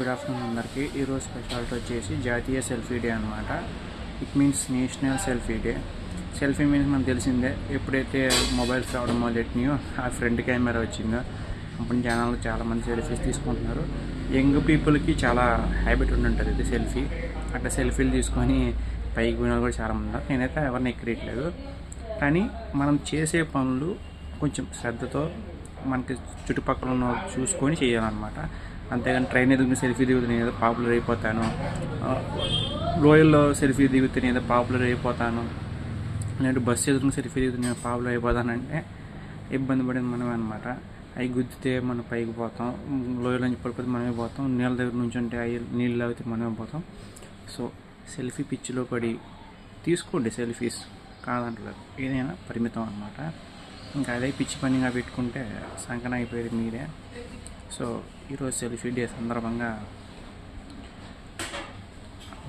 Good afternoon అందరికీ. ఈరోజు speciality వచ్చేసి జాతీయ సెల్ఫీ డే అనమాట. It means national selfie day. Selfie means మనకు తెలిసిందే, ఎప్పుడైతే మొబైల్స్ రావడం మొదలెట్టినాయో ఆ ఫ్రంట్ కెమెరా వచ్చిందో అప్పుడు జనాలు చాలామంది సెల్ఫీస్ తీసుకుంటున్నారు. యంగ్ పీపుల్కి చాలా హ్యాబిట్ ఉంటుంటుంది ఇది సెల్ఫీ. అట్లా సెల్ఫీలు తీసుకొని పైకి పోయిన కూడా చాలామంది ఉన్నారు. నేనైతే ఎవరిని ఎక్కట్లేదు, కానీ మనం చేసే పనులు కొంచెం శ్రద్ధతో మనకి చుట్టుపక్కల ఉన్న చూసుకొని చేయాలన్నమాట. అంతేగాని ట్రైన్ ఎదుగుతున్న సెల్ఫీ దిగుతున్న ఏదో పాపులర్ అయిపోతాను, లోయల్లో సెల్ఫీ దిగుతున్న ఏదో పాపులర్ అయిపోతాను, లేదంటే బస్సు ఎదుగుతున్న సెల్ఫీ దిగుతున్న పాపులర్ అయిపోతానంటే ఇబ్బంది పడేది మనమే అనమాట. అవి గుద్దితే మనం పైకి పోతాం, లోయల నుంచి పడిపోతే మనమే పోతాం, నీళ్ళ దగ్గర నుంచి ఉంటే అవి నీళ్ళు తాగితే మనమే పోతాం. సో సెల్ఫీ పిచ్చిలో పడి తీసుకోండి సెల్ఫీస్, కాదంటారు, ఏదైనా పరిమితం అనమాట. ఇంకా అదే పిచ్చి పనిగా పెట్టుకుంటే సంకన అయిపోయేది మీరే. సో ఈరోజు సెల్ఫీ డే సందర్భంగా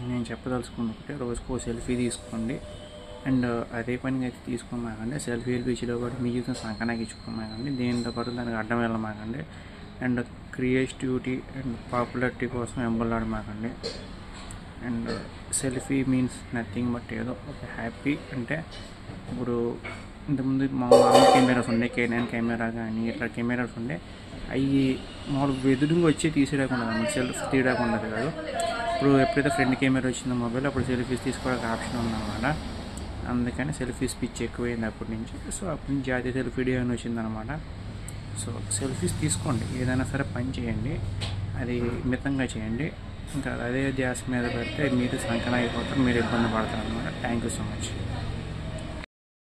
నేను చెప్పదలుచుకుంటే రోజుకో సెల్ఫీ తీసుకోండి. అండ్ అదే పనిగా అయితే తీసుకోమాకండి. సెల్ఫీలు పిచ్చిలో కూడా మీ జీవితం సంకనాకి ఇచ్చుకోమాకండి. దేనితో పాటు దానికి అడ్డం వెళ్ళమాకండి. అండ్ క్రియేటివిటీ అండ్ పాపులారిటీ కోసం ఎంబలాడమాకండి. And selfie means nothing but ఏదో ఒక హ్యాపీ. అంటే ఇప్పుడు ఇంతకుముందు మామూలు కెమెరాస్ ఉండే, K9 కెమెరా కానీ ఇట్లా కెమెరాస్ ఉండే, అవి మామూలు ఎదురుగా వచ్చి తీసేయకుండా సెల్ఫీ తీయడానికి ఉండదు కాదు. ఇప్పుడు ఎప్పుడైతే ఫ్రంట్ కెమెరా వచ్చిందో మొబైల్, అప్పుడు సెల్ఫీస్ తీసుకోవడానికి ఆప్షన్ ఉందన్నమాట. అందుకని సెల్ఫీస్ పిచ్ ఎక్కువైంది అప్పటి నుంచి. సో అప్పటి నుంచి జాతీయ సెల్ఫీ డే అని వచ్చిందనమాట. సో సెల్ఫీస్ తీసుకోండి, ఏదైనా సరే పని చేయండి, అది మితంగా చేయండి. ఇంకా అదే ధ్యాస మీద పెడితే మీరు సంకన అయిపోతారు, మీరు ఇబ్బంది పడతారు అనమాట. Thank you so much.